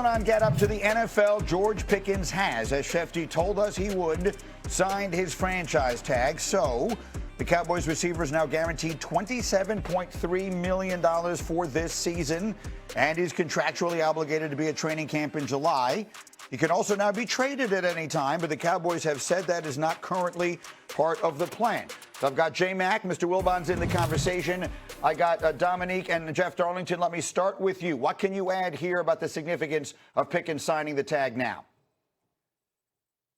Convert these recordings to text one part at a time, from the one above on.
Wilbon on Get Up to the NFL. George Pickens has, as Shefty told us he would, signed his franchise tag. So the Cowboys receiver is now guaranteed $27.3 million for this season, and he's contractually obligated to be at training camp in July. He can also now be traded at any time, but the Cowboys have said that is not currently part of the plan. So I've got J-Mac. Mr. Wilbon's in the conversation. I got Dominique and Jeff Darlington. Let me start with you. What can you add here about the significance of Pickens signing the tag now?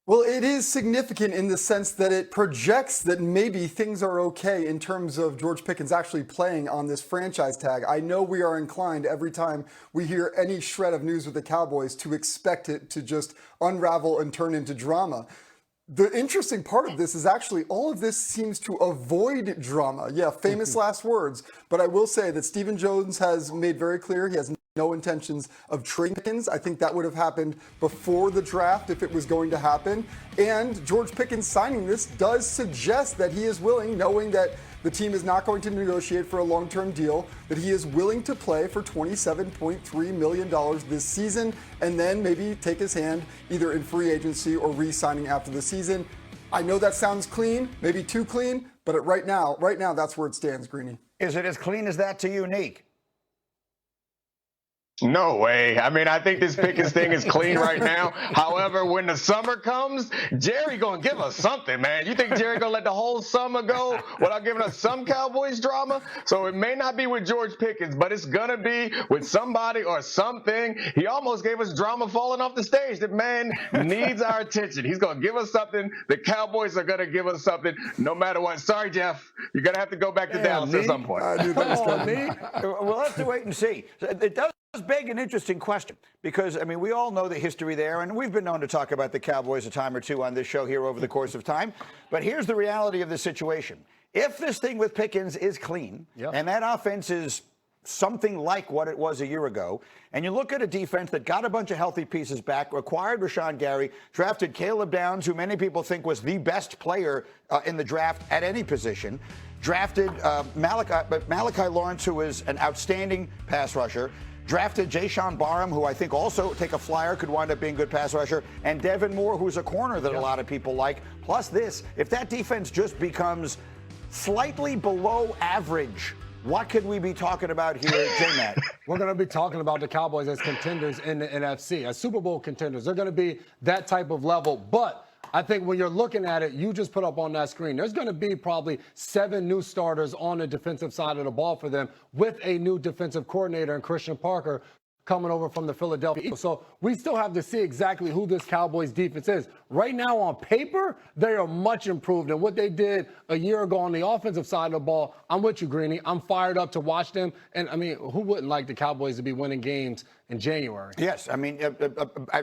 Well, it is significant in the sense that it projects that maybe things are okay in terms of George Pickens actually playing on this franchise tag. I know we are inclined every time we hear any shred of news with the Cowboys to expect it to just unravel and turn into drama. The interesting part of this is actually all of this seems to avoid drama. Yeah, famous last words. But I will say that Stephen Jones has made very clear he has no intentions of trading Pickens. I think that would have happened before the draft if it was going to happen. And George Pickens signing this does suggest that he is willing, knowing that the team is not going to negotiate for a long-term deal, that he is willing to play for $27.3 million this season and then maybe take his hand either in free agency or re-signing after the season. I know that sounds clean, maybe too clean, but right now, that's where it stands, Greeny. Is it as clean as that to you, Neek? No way. I mean, I think this Pickens thing is clean right now. However, when the summer comes, Jerry gonna give us something, man. You think Jerry gonna let the whole summer go without giving us some Cowboys drama? So it may not be with George Pickens, but it's gonna be with somebody or something. He almost gave us drama falling off the stage. The man needs our attention. He's gonna give us something. The Cowboys are gonna give us something no matter what. Sorry, Jeff. You're gonna have to go back to Dallas at some point. We'll have to wait and see. It does beg an interesting question because, I mean, we all know the history there, and we've been known to talk about the Cowboys a time or two on this show here over the course of time. But here's the reality of the situation. If this thing with Pickens is clean, and that offense is something like what it was a year ago, and you look at a defense that got a bunch of healthy pieces back, acquired Rashawn Gary, drafted Caleb Downs, who many people think was the best player in the draft at any position, drafted Malachi Lawrence, who is an outstanding pass rusher, drafted Jayshon Barham, who I think also take a flyer, could wind up being a good pass rusher, and Devin Moore, who's a corner that a lot of people like. Plus this, if that defense just becomes slightly below average, what could we be talking about here, J-Mac? We're going to be talking about the Cowboys as contenders in the NFC, as Super Bowl contenders. They're going to be that type of level. But I think when you're looking at it, you just put up on that screen, there's going to be probably 7 new starters on the defensive side of the ball for them with a new defensive coordinator in Christian Parker coming over from the Philadelphia Eagles. So we still have to see exactly who this Cowboys defense is. Right now on paper, they are much improved. And what they did a year ago on the offensive side of the ball, I'm with you, Greeny. I'm fired up to watch them. And, I mean, who wouldn't like the Cowboys to be winning games in January? Yes, I mean,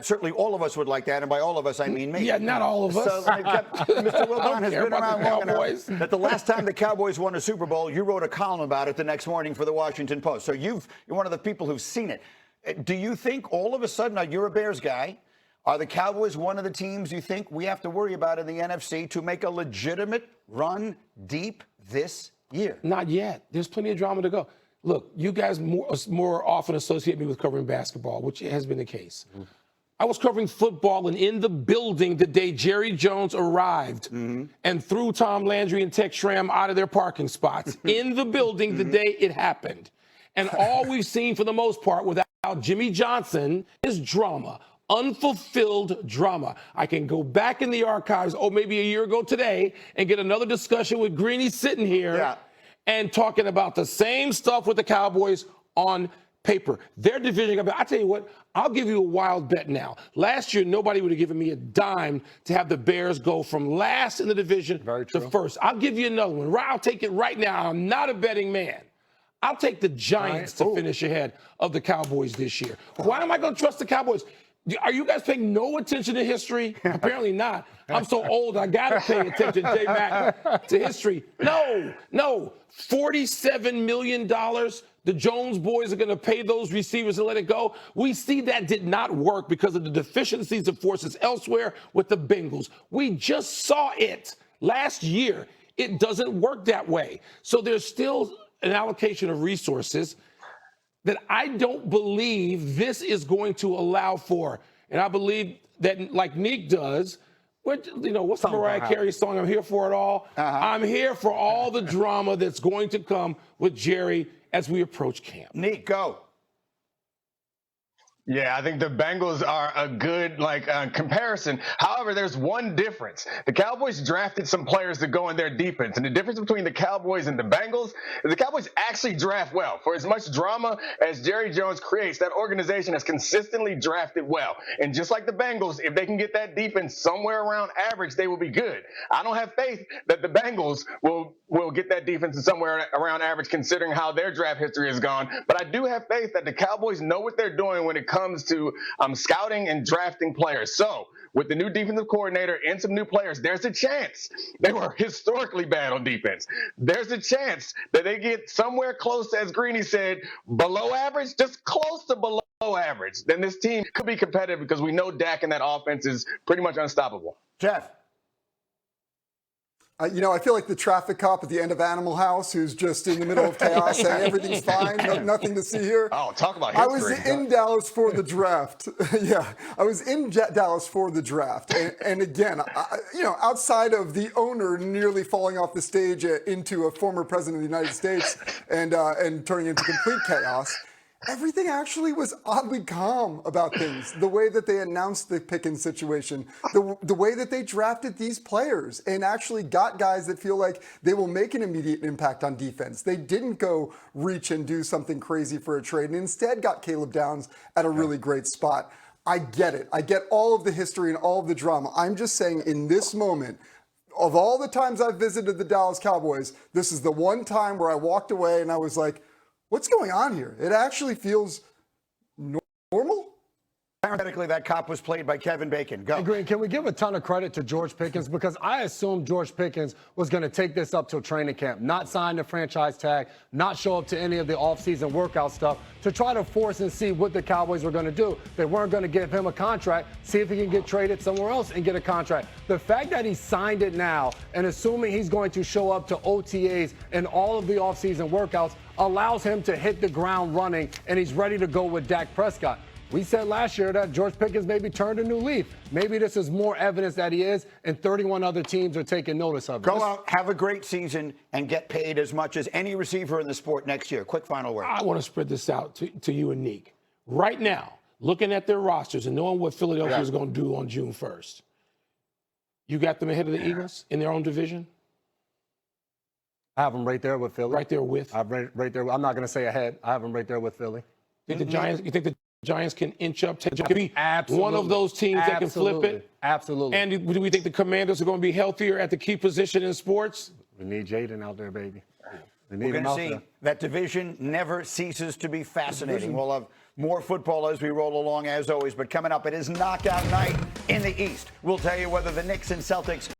certainly all of us would like that. And by all of us, I mean me. Yeah, not all of us. So, Mr. Wilbon has been around long enough that the last time the Cowboys won a Super Bowl, you wrote a column about it the next morning for the Washington Post. So you're one of the people who've seen it. Do you think all of a sudden, now you're a Bears guy, are the Cowboys one of the teams you think we have to worry about in the NFC to make a legitimate run deep this year? Not yet. There's plenty of drama to go. Look, you guys more often associate me with covering basketball, which has been the case. I was covering football and in the building the day Jerry Jones arrived and threw Tom Landry and Tex Schramm out of their parking spots. In the building the day it happened. And all we've seen for the most part without Jimmy Johnson is drama, unfulfilled drama. I can go back in the archives, maybe a year ago today, and get another discussion with Greeny sitting here and talking about the same stuff with the Cowboys on paper. Their division, I tell you what, I'll give you a wild bet now. Last year, nobody would have given me a dime to have the Bears go from last in the division to first. I'll give you another one. I'll take it right now. I'm not a betting man. I'll take the Giants to finish ahead of the Cowboys this year. Why am I going to trust the Cowboys? Are you guys paying no attention to history? Apparently not. I'm so old, I got to pay attention, J-Mac, to history. No. $47 million. The Jones boys are going to pay those receivers and let it go. We see that did not work because of the deficiencies of forces elsewhere with the Bengals. We just saw it last year. It doesn't work that way. So there's still an allocation of resources. that I don't believe this is going to allow for. And I believe that, like Nick does, what's the Mariah Carey song, I'm here for it all? I'm here for all the drama that's going to come with Jerry as we approach camp. Nick, go. Yeah, I think the Bengals are a good comparison. However, there's one difference. The Cowboys drafted some players to go in their defense, and the difference between the Cowboys and the Bengals is the Cowboys actually draft well. For as much drama as Jerry Jones creates, that organization has consistently drafted well. And just like the Bengals, if they can get that defense somewhere around average, they will be good. I don't have faith that the Bengals will get that defense somewhere around average, considering how their draft history has gone. But I do have faith that the Cowboys know what they're doing when it comes to scouting and drafting players. So with the new defensive coordinator and some new players, there's a chance. They were historically bad on defense. There's a chance that they get somewhere close to, as Greeny said, below average, just close to below average. Then this team could be competitive because we know Dak and that offense is pretty much unstoppable. Jeff. I feel like the traffic cop at the end of Animal House who's just in the middle of chaos saying everything's fine, nothing to see here. Oh, talk about history. I was in Dallas for the draft. I was in Dallas for the draft. And again, outside of the owner nearly falling off the stage into a former president of the United States and turning into complete chaos, everything actually was oddly calm about things. The way that they announced the Pickens situation, the way that they drafted these players and actually got guys that feel like they will make an immediate impact on defense. They didn't go reach and do something crazy for a trade and instead got Caleb Downs at a really great spot. I get it. I get all of the history and all of the drama. I'm just saying in this moment, of all the times I've visited the Dallas Cowboys, this is the one time where I walked away and I was like, what's going on here? It actually feels normal. Parenthetically, that cop was played by Kevin Bacon. Go. Hey, Green, can we give a ton of credit to George Pickens? Because I assumed George Pickens was going to take this up till training camp, not sign the franchise tag, not show up to any of the offseason workout stuff to try to force and see what the Cowboys were going to do. They weren't going to give him a contract, see if he can get traded somewhere else and get a contract. The fact that he signed it now and assuming he's going to show up to OTAs and all of the offseason workouts allows him to hit the ground running, and he's ready to go with Dak Prescott. We said last year that George Pickens maybe turned a new leaf. Maybe this is more evidence that he is, and 31 other teams are taking notice of it. Go out, have a great season, and get paid as much as any receiver in the sport next year. Quick final word. I want to spread this out to you and Neek. Right now, looking at their rosters and knowing what Philadelphia is going to do on June 1st, you got them ahead of the Eagles in their own division? I have them right there with Philly. Right there with? I have right there. I'm not going to say ahead. I have them right there with Philly. You think the Giants can inch up, be Absolutely. one of those teams that can flip it? Absolutely. And do we think the Commanders are going to be healthier at the key position in sports? We need Jaden out there, baby. We're going to see that division never ceases to be fascinating. We'll have more football as we roll along, as always. But coming up, it is knockout night in the East. We'll tell you whether the Knicks and Celtics